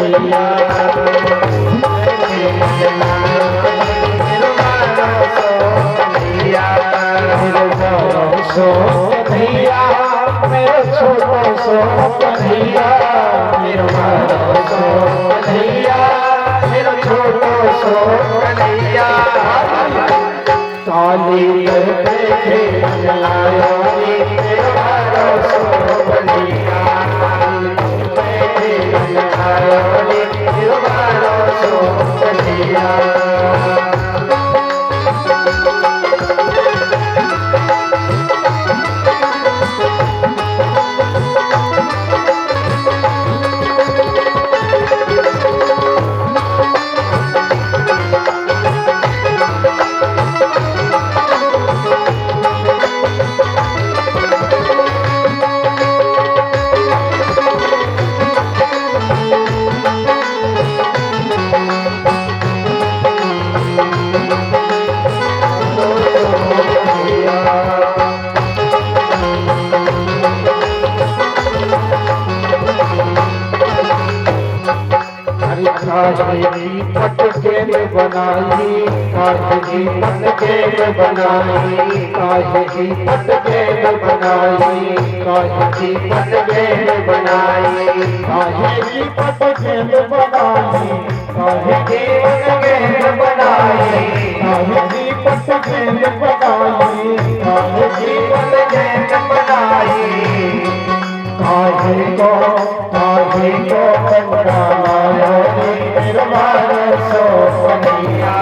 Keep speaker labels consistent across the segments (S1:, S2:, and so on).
S1: सोनिया सोनिया मेरे छोटो सोनिया सोनिया मेरे छोटो सोनिया काली देखे जलाया मेरा सोनिया देखे जलाया मेरा सोनिया पटके में बनाई काहे की पटके में बनाई काहे की पटके में बनाई काहे की पटके में बनाई काहे की पटके में बनाई काहे की पटके में बनाई काहे की पटके में बनाई काहे की पटके में बनाई काहे को कंगाला सोनिया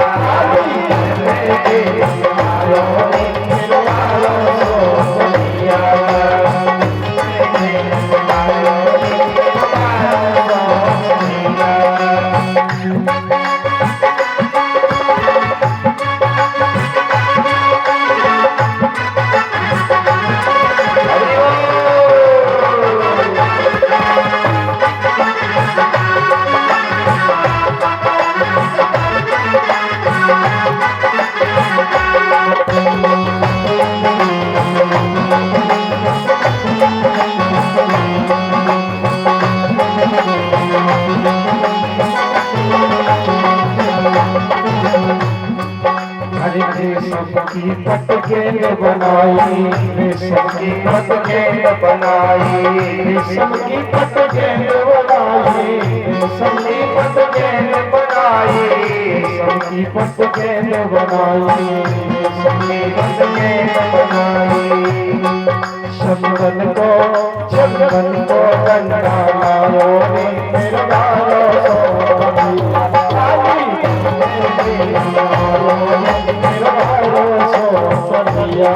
S1: सबकी पटके में बनाई सबकी पटके में बनाई सबकी पटके में बनाई सबकी पटके में बनाई सबकी पटके में बनाई सबकी पटके में बनाई चंदन को गंगा लाओ मेरा लाओ सोनिया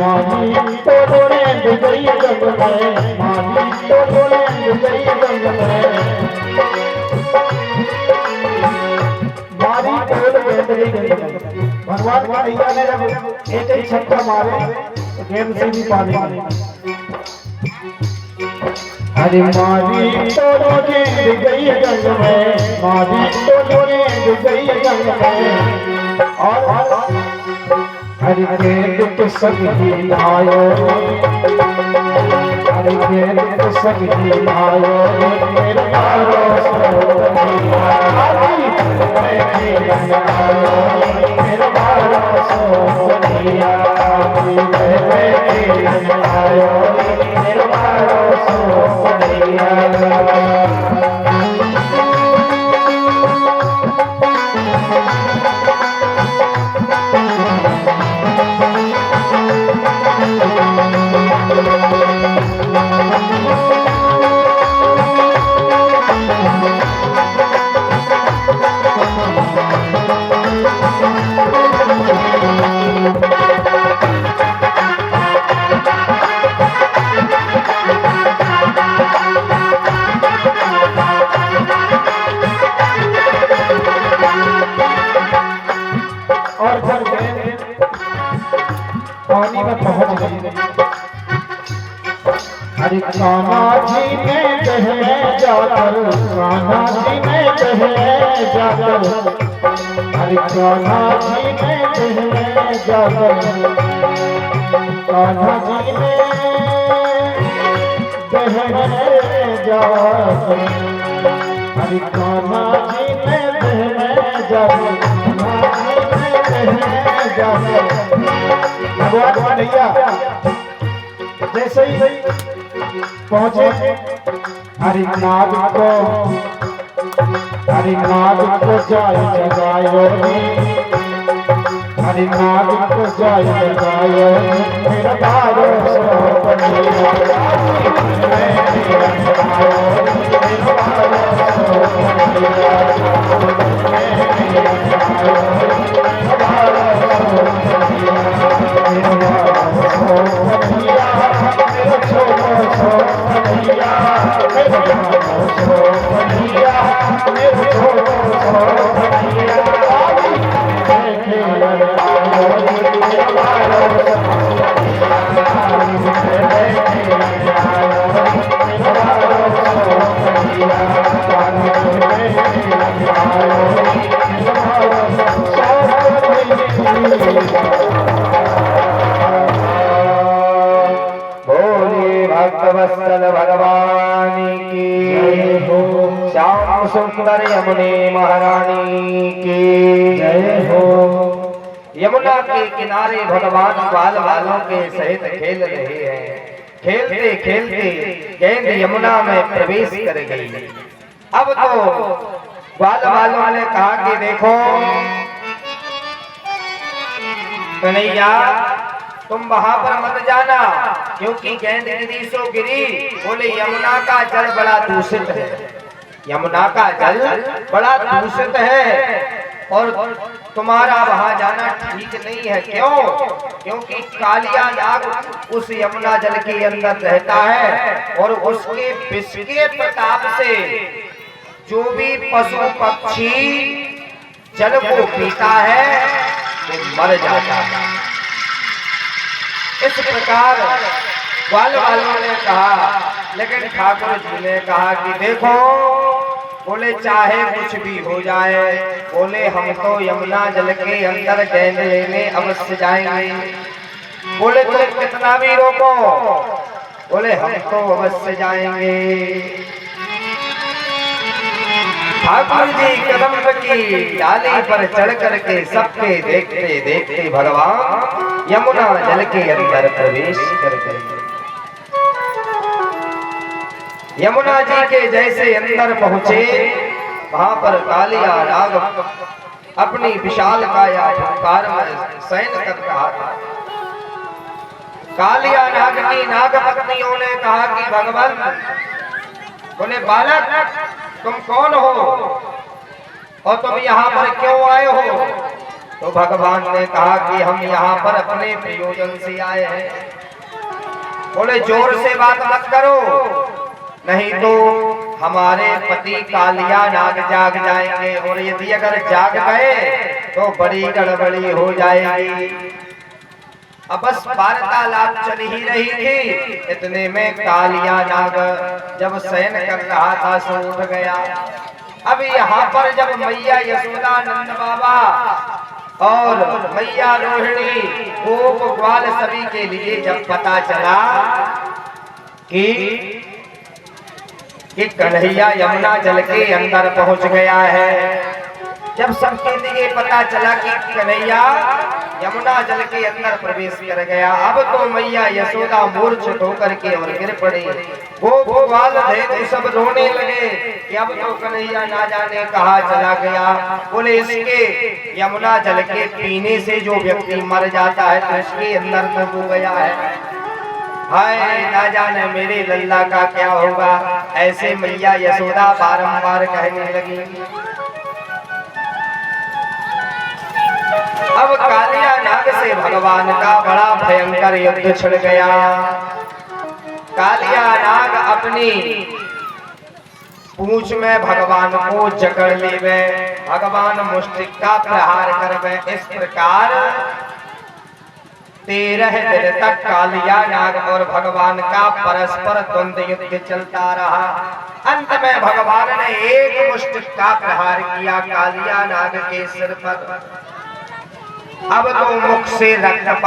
S1: मानी तो बोले गई जंग में मानी तो बोले गई जंग में मारी बोल गई भगवान मैया ने जब एक ही छक्का मारे तो गेम से भी पानी अरे मारी तो बोले गई जंग में मारी तो बोले गई जंग में और हरि के दुख सभी आयो हरि के दुख सभी आयो मेरे यारो सोनिया मेरे यारो सोनिया मेरे यारो सोनिया पानी में पहुंच गई। अरे कान्हा जी ने कहे जाकर, कान्हा जी ने कहे जाकर, अरे कान्हा जी ने कहे जाकर, कान्हा जी ने कहे जाकर, अरे कान्हा जी ने कहे जाकर, भगवान कन्हैया जैसे ही पहुंचे हरिनाथ को, हरिनाथ को जाय जगायो, हरिनाथ को जाय जगायो, मेरा बारो सो कन्हैया, भक्तवत्सल भगवान की हो, श्याम सुंदर यमुने महारानी की जय हो। यमुना के किनारे भगवान बाल बालों के सहित खेल रहे हैं। खेलते खेलते गेंद यमुना में प्रवेश कर गई। अब तो बाल बालों ने कहा कि देखो कन्हैया, तुम वहां पर मत जाना, क्योंकि गेंद गिरी सो गिरी। बोले यमुना का जल बड़ा दूषित है, यमुना का जल बड़ा दूषित है और तुम्हारा वहां जाना ठीक नहीं है। क्यों? क्योंकि कालिया नाग उस यमुना जल के अंदर रहता है और उसके विष के प्रताप से जो भी पशु पक्षी जल को पीता है वो मर जाता है। इस प्रकार ग्वाल वालों ने कहा, लेकिन ठाकुर जी ने कहा कि देखो, बोले चाहे कुछ भी हो जाए, बोले हम तो यमुना जल के अंदर गेंद लेने अवश्य जाएंगे। बोले तो कितना भी रोको, बोले हम तो अवश्य जाएंगे। ठाकुर जी कदम की डाली पर चढ़ करके सबके देखते देखते भगवान यमुना जल के अंदर प्रवेश कर गए। यमुना जी के जैसे अंदर पहुंचे, वहां पर कालिया नाग अपनी विशाल काया झंकार में शयन कर रहा था। कालिया नाग की नाग पत्नियों ने कहा कि भगवान, बोले बालक तुम कौन हो और तुम यहाँ पर क्यों आए हो? तो भगवान ने कहा कि हम यहाँ पर अपने प्रयोजन से आए हैं। बोले जोर से बात मत करो, नहीं तो हमारे पति कालिया नाग जाग जाएंगे और यदि अगर जाग गए तो बड़ी गड़बड़ी हो जाएगी। अब बस वार्तालाप चल ही रही थी, इतने में कालिया नाग जब शयन कर रहा था सो उठ गया। अब यहाँ पर जब मैया यशोदा, नंद बाबा और मैया रोहिणी, गोप ग्वाल सभी के लिए जब पता चला कि कन्हैया यमुना जल के अंदर पहुंच गया है, जब सबके लिए पता चला कि कन्हैया यमुना जल के अंदर प्रवेश कर गया, अब तो मैया यशोदा मूर्छित होकर के और गिर पड़ी। वो ग्वाल थे सब रोने लगे कि अब तो कन्हैया ना जाने कहाँ चला गया। बोले इसके यमुना जल के पीने से जो व्यक्ति मर जाता है तो इसके अंदर तो हो गया है। हाय ना जाने मेरे लल्ला का क्या होगा। ऐसे मैया यशोदा बारंबार कहने लगी। अब कालिया नाग से भगवान का बड़ा भयंकर युद्ध छिड़ गया। कालिया नाग अपनी पूंछ में भगवान को जकड़ लेवे, भगवान मुष्टिक का प्रहार करवे। इस प्रकार
S2: 13 दिन तक कालिया नाग और भगवान का परस्पर द्वंद्व युद्ध चलता रहा। अंत में भगवान ने एक मुष्ट का प्रहार किया कालिया नाग के सिर पर। अब तो मुख से रक्त